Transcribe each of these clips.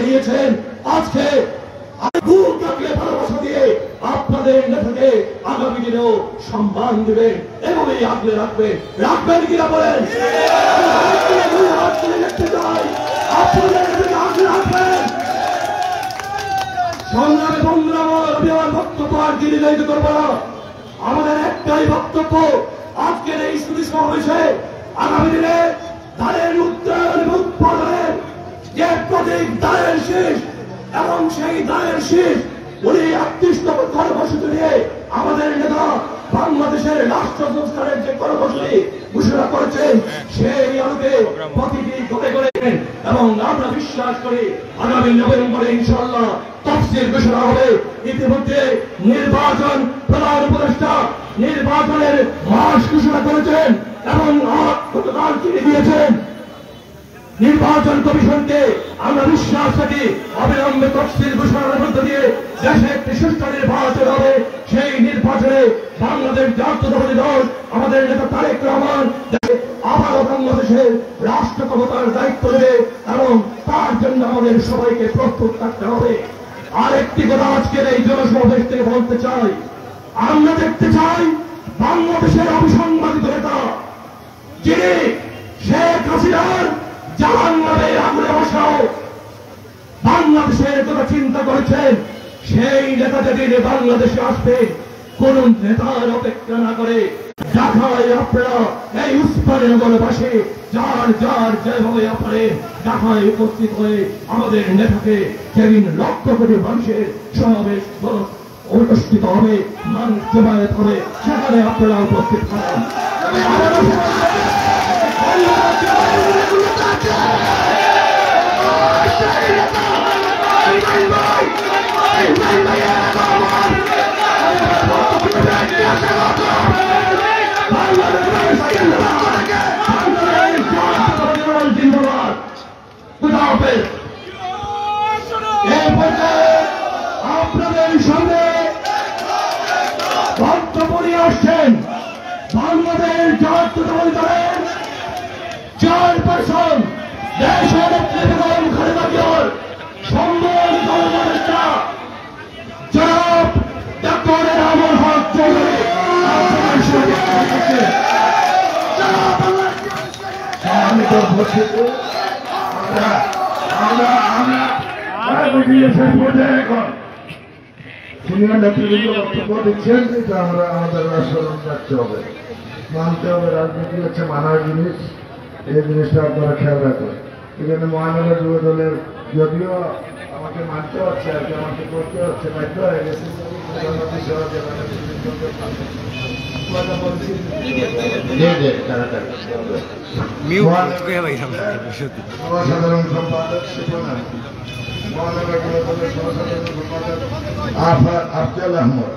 নিয়েছেন। আজকে বুক থাকলে ভালোবাসা দিয়ে আপনাদের নেতাকে আগামী দিনেও সম্মান দেবেন, এভাবেই আগলে রাখবেন কিনা বলেন? দেখতে চাই আপনাদের নেতাকে আগলে রাখবেন। সংগ্রামে বন্ধুরা, আমি আমার বক্তব্য আর দীর্ঘায়িত করবো না। আমাদের একটাই বক্তব্য, আজকের এই স্মৃতি সমাবেশে আগামী দিনে ধানের উত্তরায়ণ উৎপাদনের যে প্রতীক ধানের শীষ, এবং সেই ধানের শীষ উনি ৩৮তম কর্মসূচি নিয়ে আমাদের নেতা বাংলাদেশের রাষ্ট্র সংস্কারের যে কর্মসূচি ঘোষণা করেছেন, সেই আলোকে প্রতিটি ঘরে ঘরে, এবং আমরা বিশ্বাস করি আগামী নভেম্বরে ইনশাআল্লাহ তফসিল ঘোষণা হবে। ইতিমধ্যে নির্বাচন প্রধান উপদেষ্টা নির্বাচনের মাস ঘোষণা করেছেন এবং গতকাল চিঠি দিয়েছেন নির্বাচন কমিশনকে। আমরা বিশ্বাস রাখি অবিলম্বে তফসিল ঘোষণার মধ্য দিয়ে দেশে একটি সুষ্ঠু নির্বাচন হবে। সেই নির্বাচনে বাংলাদেশ জাতীয়তাবাদী দল, আমাদের নেতা তারেক রহমান আবারও বাংলাদেশের রাষ্ট্র ক্ষমতার দায়িত্ব নেবে, এবং তার জন্য আমাদের সবাইকে প্রস্তুত থাকতে হবে। আরেকটি কথা আজকের এই জনসমাবেশ থেকে বলতে চাই, আমরা দেখতে চাই বাংলাদেশের অবিসংবাদিত নেতা যিনি শেখ হাসিনার জালান নামে আগুনে বসাও বাংলাদেশের কথা চিন্তা করেছেন, সেই নেতা যেদিন বাংলাদেশে আসবে কোন নেতার অপেক্ষা না করে ঢাকায় আপনারা এই উসমানীনগরবাসী যার যেভাবে আপনারে ঢাকায় উপস্থিত হয়ে আমাদের নেতাকে যেদিন লক্ষ কোটি মানুষের সমাবেশ অনুষ্ঠিত হবে, মানুষ জমায়েত হবে, সেখানে আপনারা উপস্থিত হবেন। আপনাদের সামনে বক্তব্য নিয়ে আসছেন বাংলাদেশ জাতীয়তাবাদী দলের চেয়ারপারসন দেশের বেগম খালেদা জিয়ার সম্মানিত উপদেষ্টা জনাব ডক্টর এনামুল হক চৌধুরী। সিনিয়র নেতৃবৃন্দ বক্তব্য দিচ্ছেন, এটা আমরা আমাদের স্মরণ রাখতে হবে, মানতে হবে। রাজনীতি হচ্ছে মানার জিনিস, এই জিনিসটা আপনারা খেয়াল রাখবেন। এখানে মহানগর যুব দলের যদিও আমাকে মানতে হচ্ছে আর কি, আমাকে করতে হচ্ছে, বাধ্য হয়ে গেছে। সাধারণ সম্পাদক শিপনা, মহানগর যুব দলের সহসাধারণ সম্পাদক আফজাল আহমদ,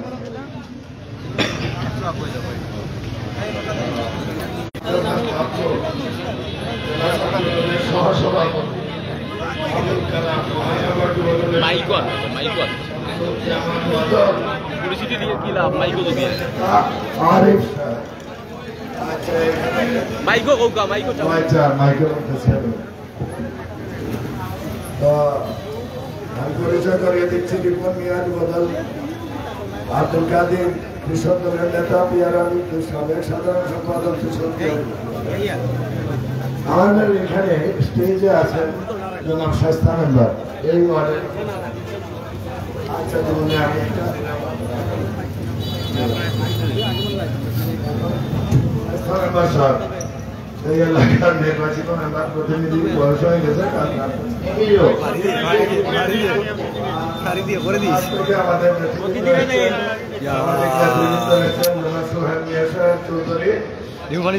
সহসভাপতি পরিচয় করিয়ে দিচ্ছি রিপন মিয়াজ বদল আব্দুল কাদের কৃষক দলের নেতা, পিয়ার আলী সাবেক সাধারণ সম্পাদক কৃষক। আমাদের এখানে স্টেজে আছেন জনাব শাস্তা মেম্বার এই ওয়ার্ডের। আচ্ছা, জীবনে আমি একটা মেম্বার সাহেব এই এলাকার নির্বাচিত মেম্বার প্রতিনিধি বয়স হয়ে গেছে।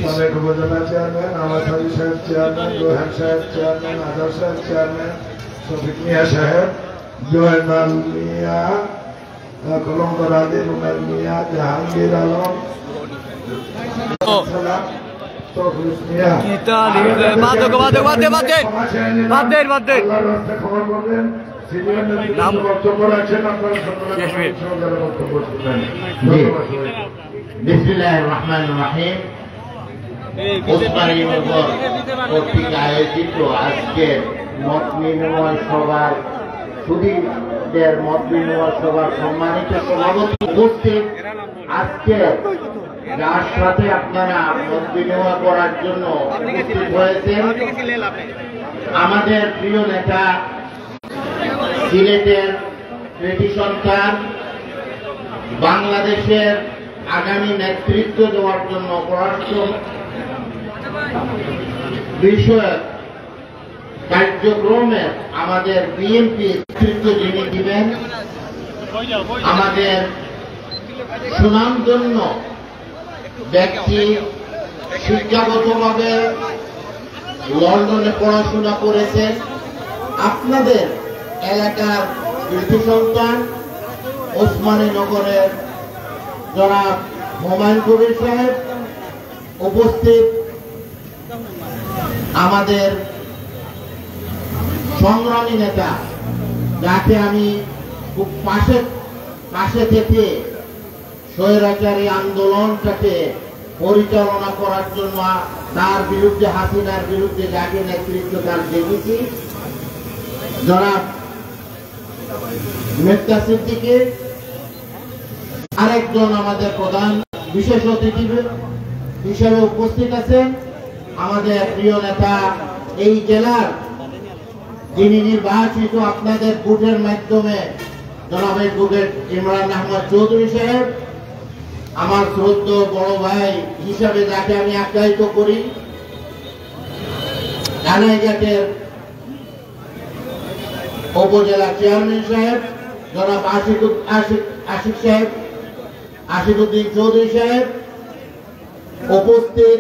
আমাদের উপজেলা চেয়ারম্যান, আমার সাহেব চেয়ারম্যান, রোহান সাহেব চেয়ারম্যান, আজহার সাহেব চেয়ারম্যান, শফিক মিয়া সাহেব, জয়নাল মিয়া, কলঙ্কর আলী, রুমেল মিয়া, জাহাঙ্গীর আলম, বক্তব্য রাখছেন কর্তৃক আয়োজিত আজকের মত বিনিময় সভার সুধীদের মত বিনিময় সভার সম্মানিত সভাপতি উপস্থিত, আজকে যার সাথে আপনারা মত বিনিময় করার জন্য উপস্থিত হয়েছেন, আমাদের প্রিয় নেতা, সিলেটের কৃতি সন্তান, বাংলাদেশের আগামী নেতৃত্ব দেওয়ার জন্য পররাষ্ট্র বিষয়ক কার্যক্রমের আমাদের বিএনপি নেতৃত্ব যিনি দিবেন, আমাদের সুনামধন্য ব্যক্তি, শিক্ষাগতভাবে লন্ডনে পড়াশোনা করেছেন, আপনাদের এলাকার কৃতি সন্তান ওসমানীনগরের জনাব হুমায়ুন কবির সাহেব উপস্থিত, আমাদের সংগ্রামী নেতা, যাকে আমি খুব পাশে থেকে স্বৈরাচারী আন্দোলনটাকে পরিচালনা করার জন্য তার বিরুদ্ধে, হাসিনার বিরুদ্ধে যাকে নেতৃত্ব তার দেখেছি, জনাব মেহতা সিদ্দিকীর আরেকজন আমাদের প্রধান বিশেষ অতিথি হিসেবে উপস্থিত আছেন আমাদের প্রিয় নেতা, এই জেলার যিনি নির্বাচিত আপনাদের ভোটের মাধ্যমে জনাব অ্যাডভোকেট ইমরান আহমদ চৌধুরী সাহেব, আমার শ্রদ্ধেয় বড় ভাই হিসাবে যাকে আমি আখ্যায়িত করি, কানাইঘাটের উপজেলা চেয়ারম্যান সাহেব জনাব আশিক সাহেব, আশিকুদ্দিন চৌধুরী সাহেব উপস্থিত,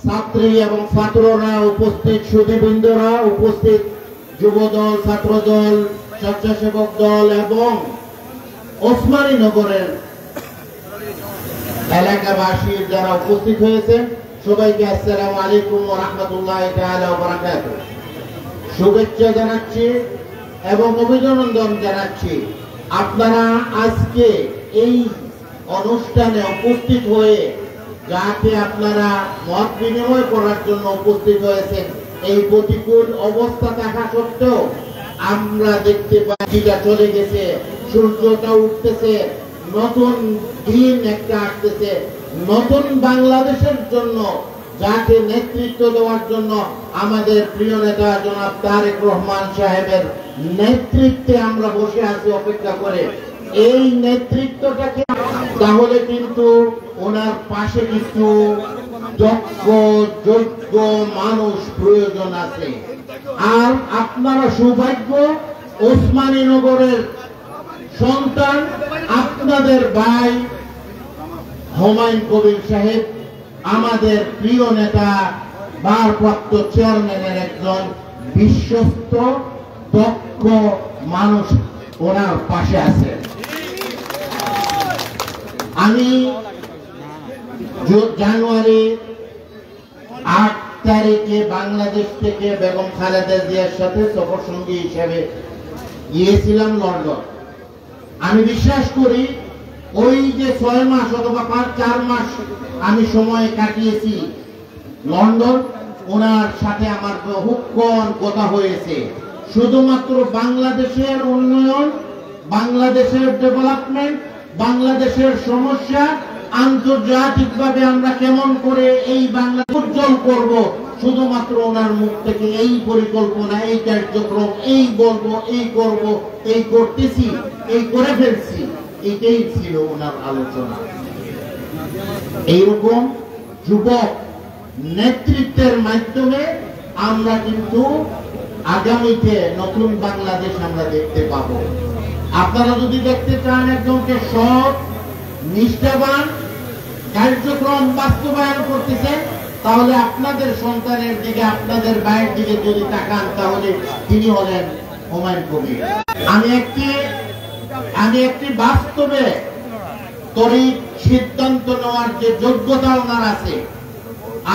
ছাত্রী এবং ছাত্ররা উপস্থিত, সুধীবৃন্দরা উপস্থিত, যুবদল, ছাত্রদল, স্বেচ্ছাসেবক দল এবং ওসমানীনগরের এলাকাবাসী যারা উপস্থিত হয়েছেন, সবাইকে আসসালামু আলাইকুম ওয়া রাহমাতুল্লাহি তাআলা ওয়া বারাকাতুহু। শুভেচ্ছা জানাচ্ছি এবং অভিনন্দন জানাচ্ছি। আপনারা আজকে এই অনুষ্ঠানে উপস্থিত হয়ে যাকে আপনারা মত বিনিময় করার জন্য উপস্থিত হয়েছেন, এই প্রতিকূল অবস্থা থাকা সত্ত্বেও আমরা দেখতে পাচ্ছি চলে গেছে, সূর্যটা উঠতেছে, নতুন দিন একটা আসতেছে, নতুন বাংলাদেশের জন্য যাকে নেতৃত্ব দেওয়ার জন্য আমাদের প্রিয় নেতা জনাব তারেক রহমান সাহেবের নেতৃত্বে আমরা বসে আছি অপেক্ষা করে। এই নেতৃত্বটাকে তাহলে কিন্তু ওনার পাশে কিছু দক্ষ যোগ্য মানুষ প্রয়োজন আছে। আর আপনারা সৌভাগ্য, ওসমানীনগরের সন্তান আপনাদের ভাই হুমায়ুন কবির সাহেব, আমাদের প্রিয় নেতা, ভারপ্রাপ্ত চেয়ারম্যানের একজন বিশ্বস্ত দক্ষ মানুষ ওনার পাশে আছে। আমি জানুয়ারি 8 তারিখে বাংলাদেশ থেকে বেগম খালেদা জিয়ার সাথে সফর সঙ্গী হিসেবে গিয়েছিলাম লন্ডন। আমি বিশ্বাস করি ওই যে 6 মাস অথবা 4 মাস আমি সময় কাটিয়েছি লন্ডন, ওনার সাথে আমার বহুক্ষণ কথা হয়েছে শুধুমাত্র বাংলাদেশের উন্নয়ন, বাংলাদেশের ডেভেলপমেন্ট, বাংলাদেশের সমস্যা, আন্তর্জাতিকভাবে আমরা কেমন করে এই বাংলাদেশ উজ্জ্বল করব, শুধুমাত্র ওনার মুখ থেকে এই পরিকল্পনা, এই কার্যক্রম, এই বলবো, এই করব, এই করতেছি, এই করে ফেলছি, এটাই ছিল ওনার আলোচনা। এইরকম যুবক নেতৃত্বের মাধ্যমে আমরা কিন্তু আগামীতে নতুন বাংলাদেশ আমরা দেখতে পাবো। আপনারা যদি দেখতে চান একজনকে সৎ, নিষ্ঠাবান, কার্যক্রম বাস্তবায়ন করতেছেন, তাহলে আপনাদের সন্তানের দিকে, আপনাদের ভাইয়ের দিকে যদি তাকান, তাহলে তিনি হলেন হুমায়ুন কবির। আমি একটি বাস্তবে তড়িৎ সিদ্ধান্ত নেওয়ার যে যোগ্যতা ওনার আছে,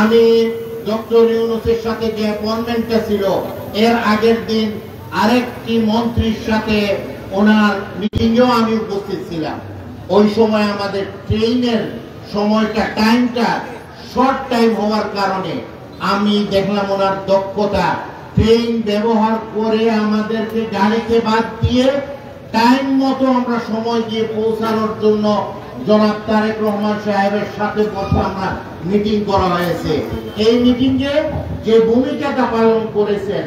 আমি ডক্টর ইউনূসের সাথে যে অ্যাপয়েন্টমেন্টটা ছিল, এর আগের দিন আরেকটি মন্ত্রীর সাথে ওনার মিটিংয়েও আমি উপস্থিত ছিলাম। ওই সময় আমাদের ট্রেনের সময়টা, টাইমটা শর্ট টাইম হওয়ার কারণে আমি দেখলাম ওনার দক্ষতা ট্রেন ব্যবহার করে আমাদেরকে গাড়িতে বাদ দিয়ে টাইম মতো আমরা সময় দিয়ে পৌঁছানোর জন্য জনাব তারেক রহমান সাহেবের সাথে বসে আমরা মিটিং করা হয়েছে। এই মিটিংয়ে যে ভূমিকাটা পালন করেছেন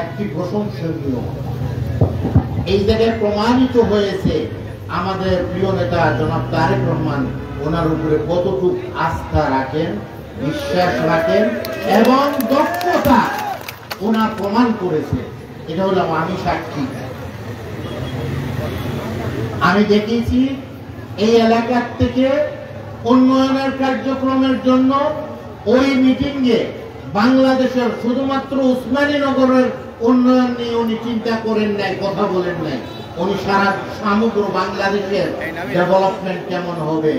একটি প্রশংসনীয়। এই জায়গায় প্রমাণিত হয়েছে আমাদের প্রিয় নেতা জনাব তারেক রহমান ওনার উপরে কতটুকু আস্থা রাখেন, বিশ্বাস রাখেন এবং দক্ষতা ওনার প্রমাণ করেছে। এটা হলাম আমি সাক্ষী। আমি দেখেছি এই এলাকার থেকে উন্নয়নের কার্যক্রমের জন্য ওই মিটিংয়ে বাংলাদেশের শুধুমাত্র উসমানীনগরের উন্নয়ন নিয়ে উনি চিন্তা করেন নাই, কথা বলেন নাই। উনি সারা সমগ্র বাংলাদেশের ডেভেলপমেন্ট কেমন হবে,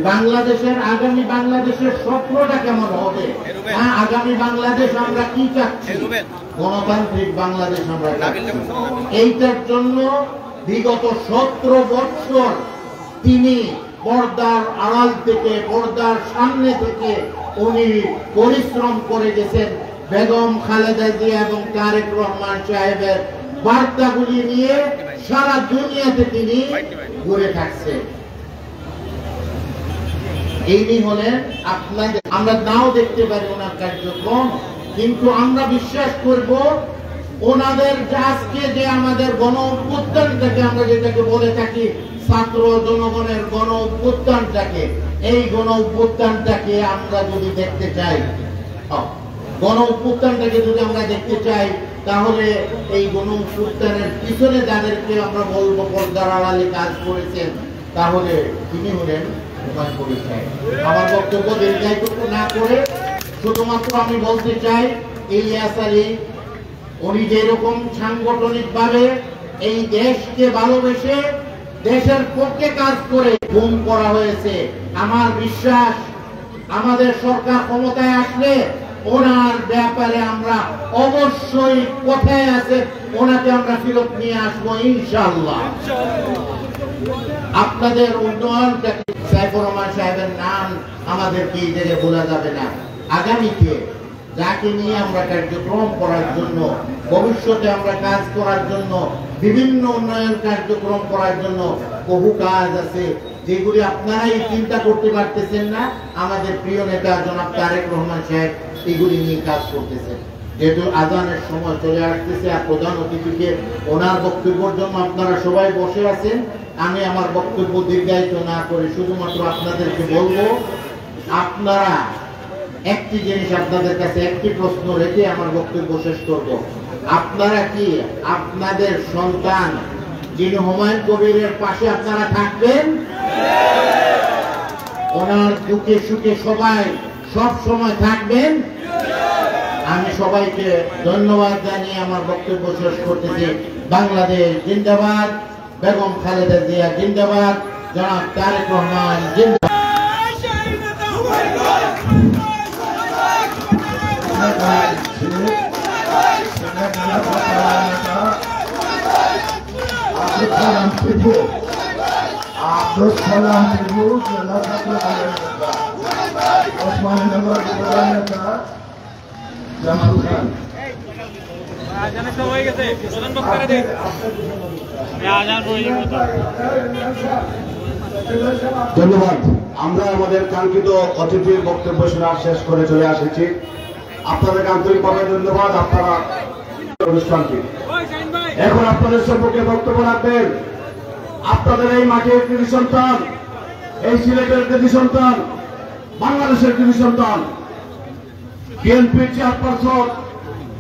বাংলাদেশের আগামী বাংলাদেশের স্বপ্নটা কেমন হবে, আগামী বাংলাদেশ আমরা কি চাচ্ছি, গণতান্ত্রিক বাংলাদেশ আমরা চাচ্ছি। এইটার জন্য বিগত 17 বছর তিনি পর্দার আড়াল থেকে পর্দার সামনে থেকে উনি পরিশ্রম করে গেছেন। বেগম খালেদা জিয়া এবং তারেক রহমান সাহেবের বার্তাগুলি নিয়ে সারা দুনিয়াতে তিনি ঘুরে থাকছেন। এই হলেন আপনাদের, আমরা নাও দেখতে পারি ওনার কার্যক্রম, কিন্তু আমরা বিশ্বাস করব ওনাদের আজকে যে আমাদের গণ অভ্যুত্থানটাকে আমরা যেটাকে বলে থাকি ছাত্র জনগণের গণ অভ্যুত্থানটাকে, এই গণ অভ্যুত্থানটাকে আমরা যদি দেখতে চাই, গণ অভ্যুত্থানটাকে যদি আমরা দেখতে চাই, তাহলে এই গণ অভ্যুত্থানের পিছনে যাদেরকে আমরা বলবো পর্দার আড়ালে কাজ করেছেন, তাহলে তিনি হলেন হুমায়ুন কবির সাহেব। আমার বক্তব্য দীর্ঘায়িত না করে শুধুমাত্র আমি বলতে চাই, ইলিয়াস আলী উনি যেরকম সাংগঠনিক ভাবে এই দেশকে ভালোবেসে দেশের পক্ষে কাজ করে গুম করা হয়েছে, আমার বিশ্বাস আমাদের সরকার ক্ষমতায় আসলে ওনার ব্যাপারে আমরা অবশ্যই কোথায় আছে ওনাকে আমরা ফেরত নিয়ে আসবো ইনশাআল্লাহ। আপনাদের উন্নয়নটা সাইফুর রহমান সাহেবের নাম আমাদেরকে এই জায়গায় বলা যাবে না। আগামীতে যাকে নিয়ে আমরা কার্যক্রম করার জন্য, ভবিষ্যতে আমরা কাজ করার জন্য, বিভিন্ন উন্নয়ন কার্যক্রম করার জন্য বহু কাজ আছে যেগুলি আপনারাই চিন্তা করতে পারতেছেন না। আমাদের প্রিয় নেতা জনাব তারেক রহমান সাহেব এগুলি নিয়ে কাজ করতেছেন। যেহেতু আজানের সময় চলে আসতেছে আর প্রধান অতিথিকে ওনার বক্তব্যের জন্য আপনারা সবাই বসে আছেন, আমি আমার বক্তব্য দীর্ঘায়িত না করে শুধুমাত্র আপনাদেরকে বলবো, আপনারা একটি জিনিস আপনাদের কাছে একটি প্রশ্ন রেখে আমার বক্তব্য শেষ করব। আপনারা কি আপনাদের সন্তান যিনি হুমায়ুন কবিরের পাশে আপনারা থাকবেন? ওনার দুঃখে সুখে সবাই সব সময় থাকবেন? আমি সবাইকে ধন্যবাদ জানিয়ে আমার বক্তব্য শেষ করতেছি। বাংলাদেশ জিন্দাবাদ, বেগম খালেদা জিয়া জিন্দাবাদ, জনাব তারেক রহমান জিন্দাবাদ। আব্দুল সালাম টিপু জেলা ওসমানীনগর জেলার নেতা জামাল খান। ধন্যবাদ। আমরা আমাদের কাঙ্ক্ষিত অতিথির বক্তব্য শোনা শেষ করে চলে আসেছি। আপনাদেরকে আন্তরিকভাবে ধন্যবাদ। আপনারা অনুষ্ঠানটি এখন আপনাদের সম্পর্কে বক্তব্য রাখবেন আপনাদের এই মাটির কৃতি সন্তান, এই সিলেটের কৃতি সন্তান, বাংলাদেশের কৃতি সন্তান, বিএনপির চেয়ারপারসন,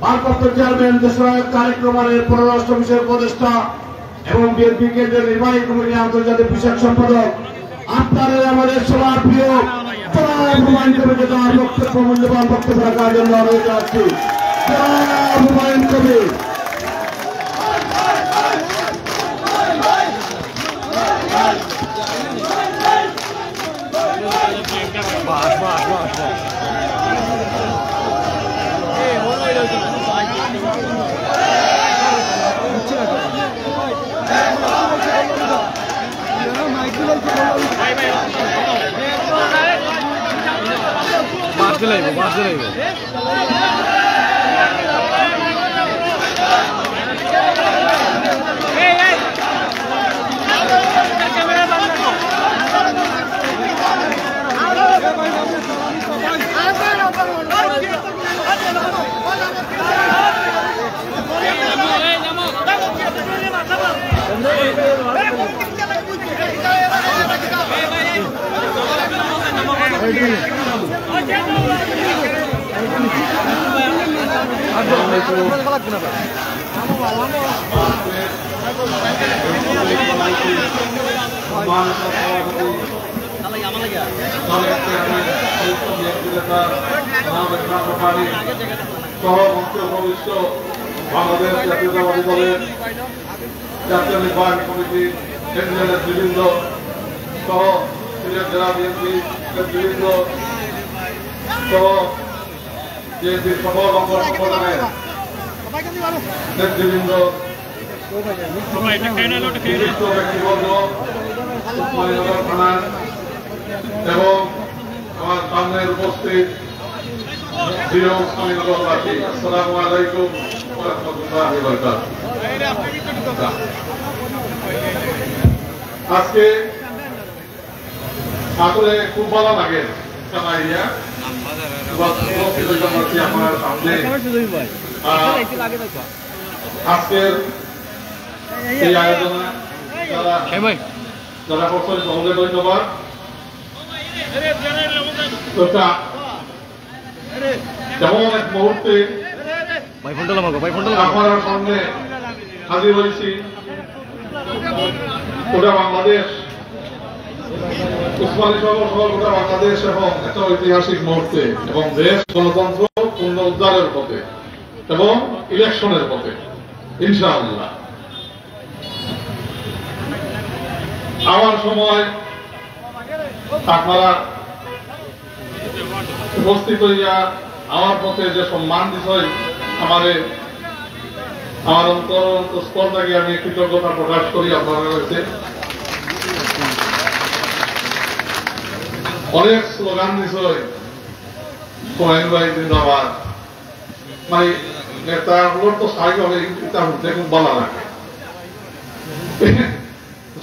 ভারপ্রাপ্ত চেয়ারম্যান দেশনায়ক তারেক রহমানের পররাষ্ট্র বিষয়ক উপদেষ্টা এবং বিএনপি কেন্দ্রের নির্বাহী কমিটির আন্তর্জাতিক বিষয়ক সম্পাদক, আপনাদের আমাদের সবার প্রিয় হুমায়ুন কবিরকে তার বক্তব্য মূল্যবান বক্তব্য রাখার জন্য অনুরোধ জানাচ্ছি। হুমায়ুন কবির। বাস দিলাইব বাংলাদেশ জাতীয়তাবাদী দলের জাতীয় নির্বাহী কমিটি কেন্দ্রীয় নেতৃবৃন্দ সহ সিলেট জেলা বিএনপি নেতৃবৃন্দ সহ বিএনপির সকল অঙ্গ সংগঠনের নেতৃবৃন্দ বিশিষ্ট ব্যক্তিবর্গ উসমানীনগর থানার এবং আমার সামনের উপস্থিত প্রিয় উসমানীনগরবাসী, আসসালামু আলাইকুম ওয়া রাহমাতুল্লাহি ওয়া বারাকাতুহু। আজকে আসলে খুব ভালো লাগে কামাইয়া আমার সামনে আজকের এই আয়োজনে যারা করছেন সকলকে ধন্যবাদ। যেমন এক মুহূর্তে আপনার সামনে হাজির হয়েছি গোটা বাংলাদেশ, উসমানী সহ গোটা বাংলাদেশ এবং একটা ঐতিহাসিক মুহূর্তে এবং দেশ গণতন্ত্র পূর্ণ উদ্ধারের পথে এবং ইলেকশনের পথে ইনশাআল্লাহ। আমার সময় আপনারা উপস্থিত হইয়া আমার পথে যে সম্মান দিছয় আমার অন্তঃস্থল থেকে আমি কৃতজ্ঞতা প্রকাশ করি আপনাদের কাছে। অনেক স্লোগান দিছয়, কোহেন ভাই জিন্দাবাদ, মানে নেতাগুলোর তো স্থায়ীভাবে এটা হচ্ছে খুব ভালো লাগে।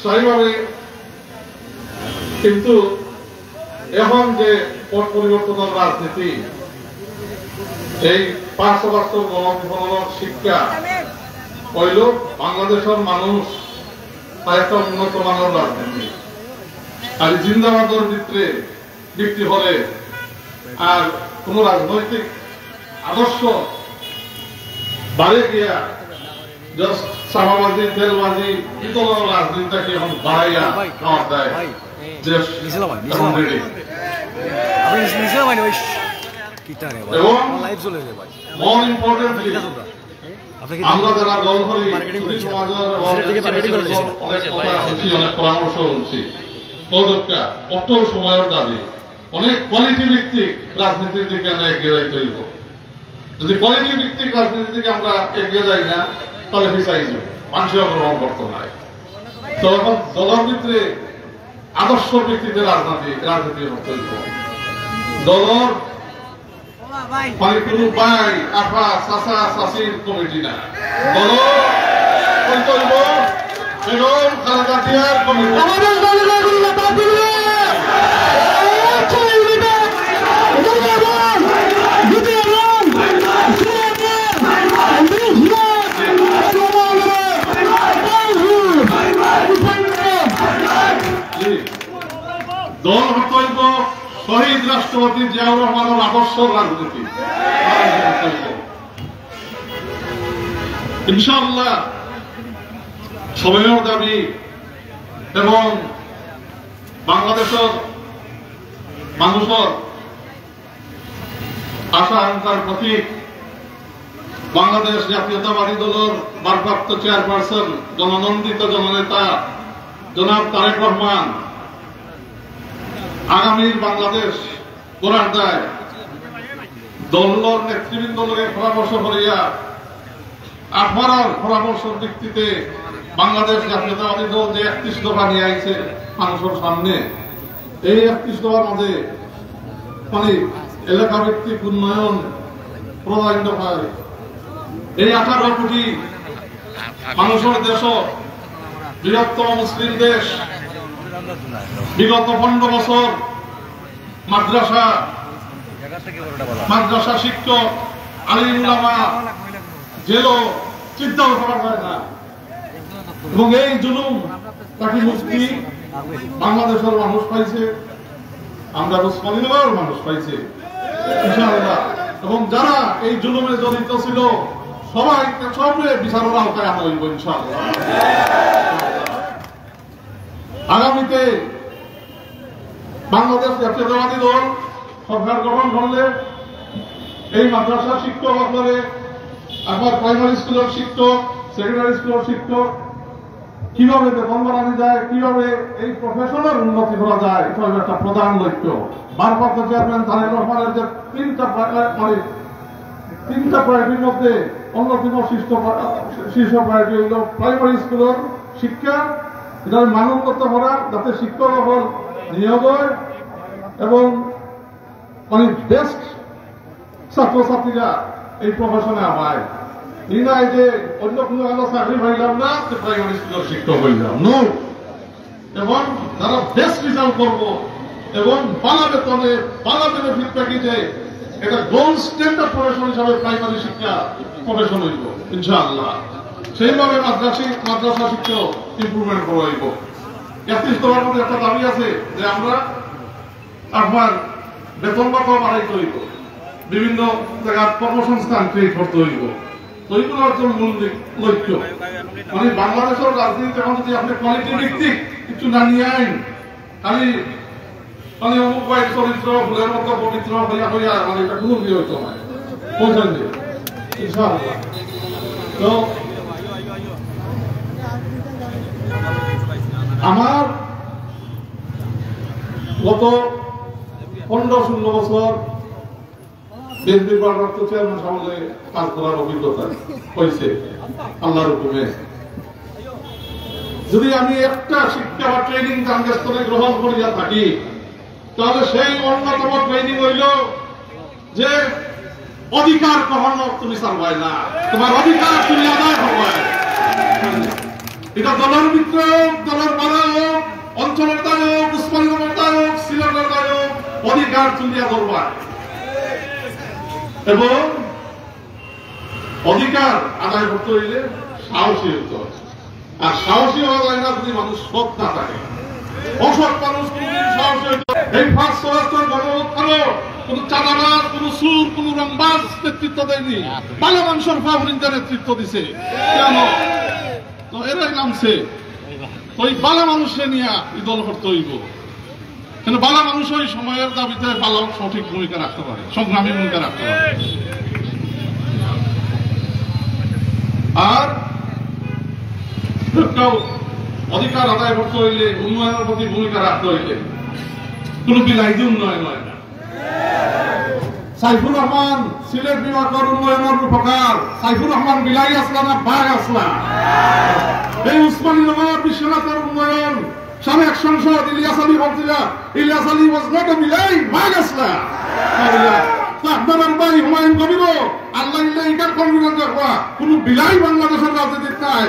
স্থায়ীভাবে কিন্তু এখন যে পট পরিবর্তনের রাজনীতি, এই 5 বছর গণবিফলনের শিক্ষা হইল বাংলাদেশের মানুষ একটা উন্নত মানের রাজনীতি আর জিন্দাবাদের ভিতরে বিক্রি হলে আর কোন রাজনৈতিক আদর্শ বাড়ে গিয়া জাস্ট সামাবাজি তেলবাজি ইতর রাজনীতিটাকে এখন বাড়াইয়া খাওয়া দেয়। এবং মোর ইম্পর্টেন্টলি আমরা যারা দল করি সমাজের অনেক পরামর্শ হচ্ছি কত সময়ের দাবি অনেক কোয়ালিটি ভিত্তিক রাজনীতির দিকে আমরা এগিয়ে যাইতে হইব। যদি কোয়ালিটি ভিত্তিক রাজনীতির দিকে আমরা এগিয়ে যাই না তাহলে পিছাই যাব, মানুষের গ্রহণ করতে নাই। তো এখন দলের ভিতরে আদর্শ ভিত্তিতে রাজনীতি করতে হইব। দলের মানে কোন ভাই আপা চাচা চাচির কমিটি না, দলের করতে হইব বেগম খালেদা জিয়ার কমিটি। দল হইব শহীদ রাষ্ট্রপতি জিয়াউর রহমানের আদর্শ রাজনীতি। ইনশাআল্লাহ সময়ের দাবি এবং বাংলাদেশের মানুষের আশা আকাঙ্ক্ষার প্রতীক বাংলাদেশ জাতীয়তাবাদী দলের ভারপ্রাপ্ত চেয়ারপারসন জননন্দিত জননেতা জনাব তারেক রহমান আগামীর বাংলাদেশ গড়ার দায় দলের নেতৃবৃন্দকে পরামর্শ করিয়া আপনার পরামর্শের ভিত্তিতে বাংলাদেশ জাতীয়তাবাদী দল যে 31 দফা নিয়ে আইছে মানুষের সামনে, এই 31 দফার মধ্যে মানে এলাকা ভিত্তিক উন্নয়ন প্রদান দফায় এই 18 কোটি মানুষের দেশ, বৃহত্তম মুসলিম দেশ, বিগত 15 বছর মাদ্রাসা শিক্ষক আলিম উলামা জেল চিন্তাও করা যায় না। এবং এই জুলুম তাকে মুক্তি বাংলাদেশের মানুষ পাইছে। আমরা উসমানীনগর মানুষ পাইছি ইনশাআল্লাহ। এবং যারা এই জুলুমে জড়িত ছিল সবাইকে সবে বিচারের আওতায় আনা হইব ইনশাআল্লাহ। আগামীতে বাংলাদেশ জাতীয়তাবাদী দল সরকার গঠন করলে এই মাদ্রাসা শিক্ষক আপনারে আপনার প্রাইমারি স্কুলের শিক্ষক, সেকেন্ডারি স্কুলের শিক্ষক কিভাবে বেতন বাড়ানো যায়, কিভাবে এই প্রফেশনের উন্নতি করা যায়, এটা হলো একটা প্রধান লক্ষ্য। ভারপ্রাপ্ত চেয়ারম্যান তারেক রহমানের যে তিনটা প্রায়োরিটির মধ্যে অন্যতম শীর্ষ প্রায়োরিটি হল প্রাইমারি স্কুলের শিক্ষা, এটার মান উন্নত করা, যাতে শিক্ষক হল নিয়োগ হয় এবং অনেক বেস্ট ছাত্রছাত্রীরা এই প্রফেশনে হয়। এই নয় যে অন্য কোনো আলো চাকরি পাইলাম না, প্রাইমারি স্কুলের শিক্ষক হইলাম নো। এবং যারা বেস্ট রেজাল্ট করবো এবং পালা বেতনে পালা বেনিফিট প্যাকেজে এটা গোল্ড স্ট্যান্ডার্ড প্রফেশন হিসাবে প্রাইমারি শিক্ষা প্রফেশন হইব ইনশাআল্লাহ। সেইভাবে মাদ্রাসা শিক্ষা ইম্প্রুভমেন্ট করা হইব। 31 দফার মধ্যে একটা দাবি আছে যে আমরা আপনার বেতন ভাতা বাড়াইতে হইব, বিভিন্ন জায়গার কর্মসংস্থান ক্রিয়েট করতে হইব। তো এইগুলো হচ্ছে মূল লক্ষ্য। মানে বাংলাদেশের রাজনীতি এখন যদি আপনি কোয়ালিটি ভিত্তিক কিছু না নিয়ে আইন, খালি মানে অমুক ভাই চরিত্র ফুলের মতো পবিত্র হইয়া হইয়া মানে এটা কোনো বিয়ে হইতো নয় বলছেন যে ইনশাআল্লাহ। তো আমার গত 15-16 বছর বিএনপির ভারপ্রাপ্ত চেয়ারম্যান সামনে কাজ করার অভিজ্ঞতা হয়েছে আল্লাহর হুকুমে। যদি আমি একটা শিক্ষা বা ট্রেনিং জাতীয় স্তরে গ্রহণ করিয়া থাকি, তাহলে সেই অন্যতম ট্রেনিং হইল যে অধিকার কখনো তুমি ছাড়বাই না, তোমার অধিকার তুমি আদায় করবে। এটা দলের মিত্র হোক, দলের বাধা হোক, অঞ্চলের দায় হোক, উসমানীনগর দায় হোক, সিলেটের দায় হোক, অধিকার তুলিয়া ধরবা। এবং অধিকার আদায় করতে হইলে সাহসী হইতে হবে। আর সাহসী হওয়া যায় না যদি মানুষ সৎ না থাকে। অসৎ মানুষ কোনদিন সাহসী হইতে হবে। এই ফার্স্ট স্বরাষ্ট্রের গণহত্যারও কোন চাঁদাবাজ, কোন সুর, কোন রংবাজ নেতৃত্ব দেয়নি, ভালো মানুষের ফাহরিনটা নেতৃত্ব দিছে। কেন? তো এরাই নামছে। তো এই ভালো মানুষকে নিয়ে এই দল করতে হইব। কিন্তু ভালো মানুষ ওই সময়ের দাবিতে ভালো সঠিক ভূমিকা রাখতে পারে, সংগ্রামী ভূমিকা রাখতে পারে। আর অধিকার আদায় করতে হইলে, উন্নয়নের প্রতি ভূমিকা রাখতে হইলে কোন বিলাইতে উন্নয়ন হয় না। সাইফুর রহমান সিলেট বিভাগের উন্নয়নের রূপকার। সাইফুর রহমান বিলাই আসলা না বাঘ আসলা? এই উসমানীনগর বিশ্বনাথের উন্নয়ন সাবেক সংসদ ইলিয়াস আলী বলছিলা, Ilias Ali was not a বিলাই, বাঘ আসলা। আপনার ভাই হুমায়ুন কবির আল্লাহ ইল্লাহ ইকার কনফিডেন্স রাখবা, কোন বিলাই বাংলাদেশের রাজনীতির নাই।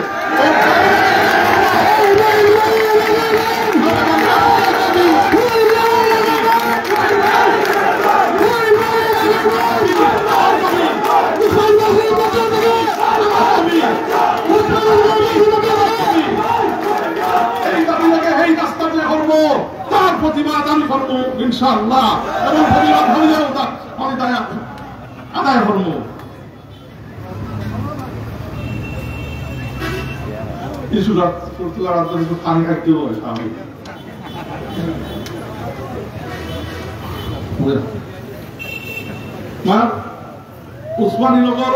তার প্রতিবাদ আমি করবো ইনশাআল্লাহ, এবং প্রতিবাদ হইলেও আমি আদায় করবো। পানি খাইতে হবে আমি উসমানীনগর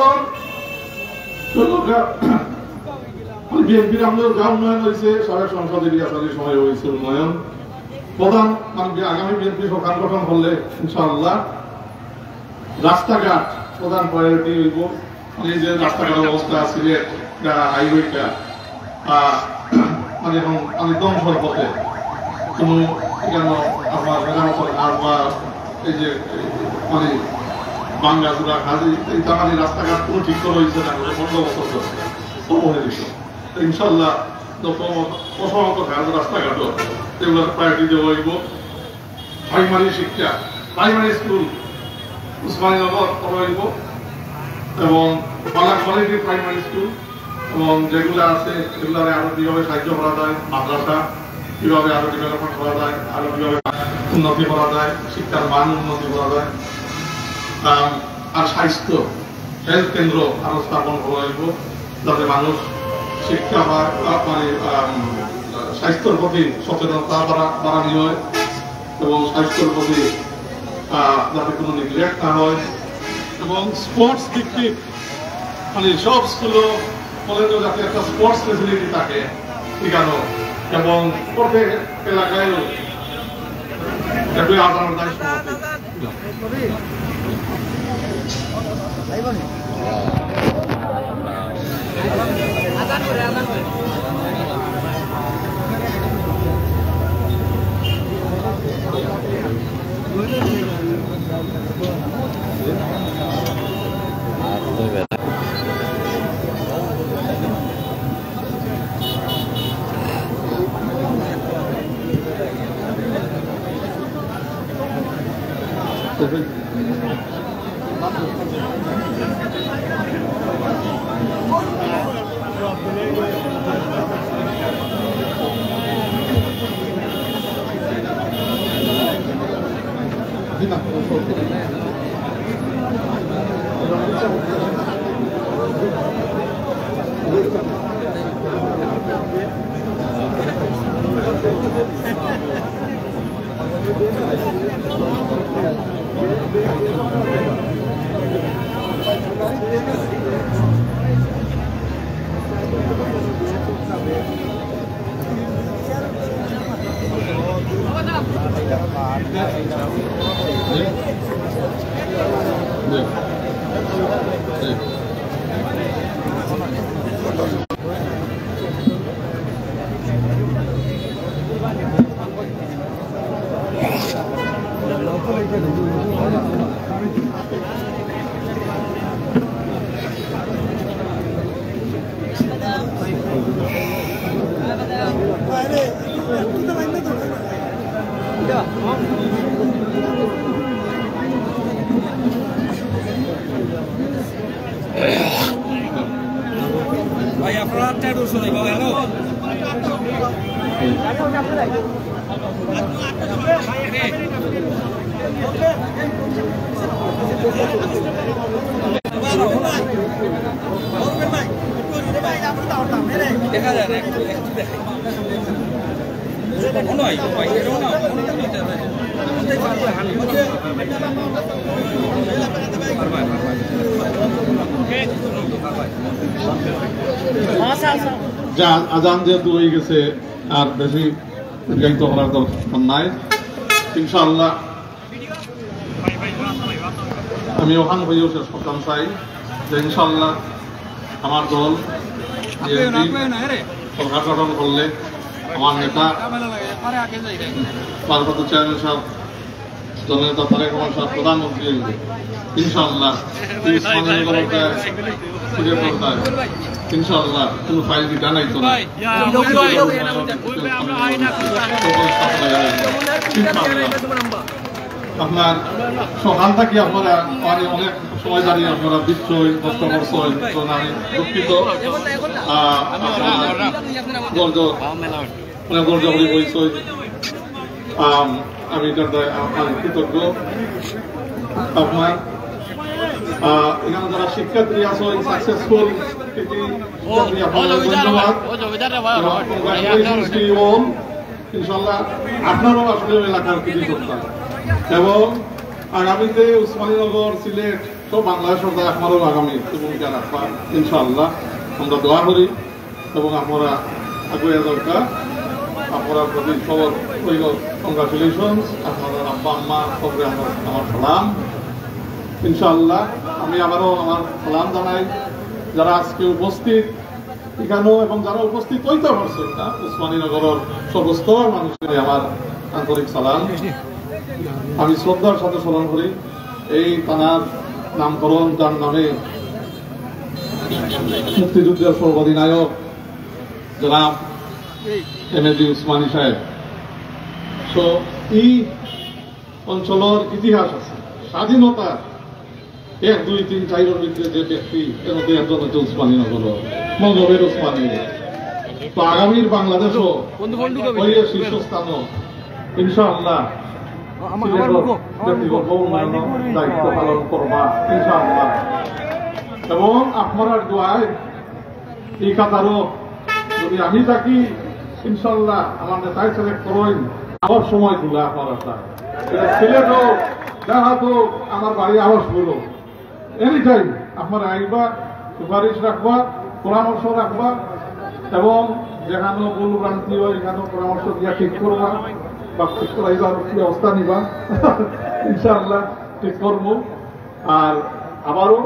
বিএনপির আমাদের যা উন্নয়ন হয়েছে, সাবেক সংসদ ইলিয়াস আলীর সময় হয়েছে উন্নয়ন। প্রধান মানে আগামী বিএনপি সরকার গঠন করলে ইনশাআল্লাহ রাস্তাঘাট প্রধান প্রায়োরিটি হইব। এই যে রাস্তাঘাটের অবস্থা সিলেট হাইওয়েটা মানে এখন আমি ধ্বংসর পথে, কোন এখানে আপনার মেরামতের কাজ বা এই যে মানে বাঙ্গাচুরা হাজি ইত্যাদি রাস্তাঘাট কোনো ঠিক করা হয়েছে না, 15 বছর ধরে অবহেলিত। ইনশাআল্লাহ প্রথমত রাস্তাঘাট এগুলো প্রায়োরিটি দেওয়া হইব। প্রাইমারি শিক্ষা, প্রাইমারি স্কুল উসমানীনগর করা হইব এবং বালা কোয়ালিটির প্রাইমারি স্কুল এবং যেগুলো আছে সেগুলো আরো কিভাবে সাহায্য করা যায়, মাদ্রাসা কিভাবে আরো ডেভেলপমেন্ট করা যায়, আরো কিভাবে উন্নতি করা যায়, শিক্ষার মান উন্নতি করা যায়, আর স্বাস্থ্য হেলথ কেন্দ্র আরো স্থাপন করা হইব, যাতে মানুষ শিক্ষা বা মানে স্বাস্থ্যের প্রতি সচেতনতা বাড়ানো হয় এবং স্বাস্থ্যের প্রতি যাতে কোনো নেগলেক্ট না হয়, এবং স্পোর্টস ভিত্তিক মানে সব স্কুল কলেজেও যাতে একটা স্পোর্টস ফেসিলিটি থাকে ঠিকানো, এবং প্রত্যেক এলাকায় আদান দায়িত্ব। ভাই আপনারা ট্যাটু শুনে বাবা হ্যালো দেখা যায় না একটু দেখাই নয় ভাই এটাও না আজান যেহেতু হয়ে গেছে আর বেশি দীর্ঘায়িত করার দরকার নাই। ইনশাআল্লাহ আমি ওখান হয়েও শেষ করতাম চাই যে ইনশাআল্লাহ আমার দল সরকার গঠন করলে আমার নেতা ভারপ্রাপ্ত চেয়ারম্যান সাহেব জননেতা তারেক রহমান সাহেব প্রধানমন্ত্রী হইবে ইনশাআল্লাহ। ইনশাআল্লাহ কোনো ফাইল দিতে নাই তো আপনার সকাল থাকি আপনারা অনেক সময় দাঁড়িয়ে আপনারা বিশ্বই কষ্ট করছেন, আমি দুঃখিত অনেক গর্জ করে বলছি, আমি আপনার কৃতজ্ঞ। আপনার এখানে যারা শিক্ষার্থী আছেন সাকসেসফুল ধন্যবাদ। ইনশাল্লাহ আপনারও আসলে এলাকার কৃতি সত্তা এবং আগামীতে উসমানীনগর সিলেট সব বাংলাদেশ সরকার আপনারও আগামী ভূমিকা রাখবা ইনশাআল্লাহ আমরা দোয়া করি এবং আপনারা আগুয়ে দরকার আপনার প্রতি খবর হইল কংগ্রাচুলেশন আপনাদের আব্বা আম্মা খবরে আমার সালাম ইনশাআল্লাহ। আমি আবারও আমার সালাম জানাই যারা আজকে উপস্থিত এখানেও এবং যারা উপস্থিত হইতে পারছেন না উসমানীনগরের সমস্ত মানুষের আমার আন্তরিক সালাম। আমি শ্রদ্ধার সাথে স্মরণ করি এই থানার নামকরণ যার নামে মুক্তিযুদ্ধের সর্বাধিনায়ক জনাব এমএজি উসমানী সাহেব। তো এই অঞ্চলের ইতিহাস আছে স্বাধীনতা 1, 2, 3, 4 ভিতরে যে ব্যক্তি এর মধ্যে একজন হচ্ছে উসমানীনগর মজহের উসমানী। তো আগামীর বাংলাদেশও ওই শীর্ষস্থানও ইনশাআল্লাহ দায়িত্ব পালন করবা ইনশাআল্লাহ। এবং আপনার দোয়ায় এই কাতারও যদি আমি থাকি ইনশাআল্লাহ আমার নেতায় সিলেক্ট করেন আবার সময় গুলা আপনার সিলেট হোক দেখাত হোক আমার বাড়ি আবাস বলো এনি টাইম আপনারা আইবা সুপারিশ রাখবা পরামর্শ রাখবা এবং যেখানে ভুল ভ্রান্তি হয় এখানেও পরামর্শ দিয়া ঠিক করবা বা ঠিক করাইবার ব্যবস্থা নিবা ইনশাআল্লাহ ঠিক করবো। আর আবারও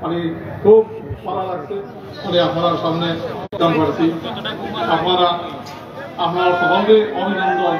মানে খুব ভালো লাগছে মানে আপনার সামনে পারছি আপনারা সকলকে অভিনন্দন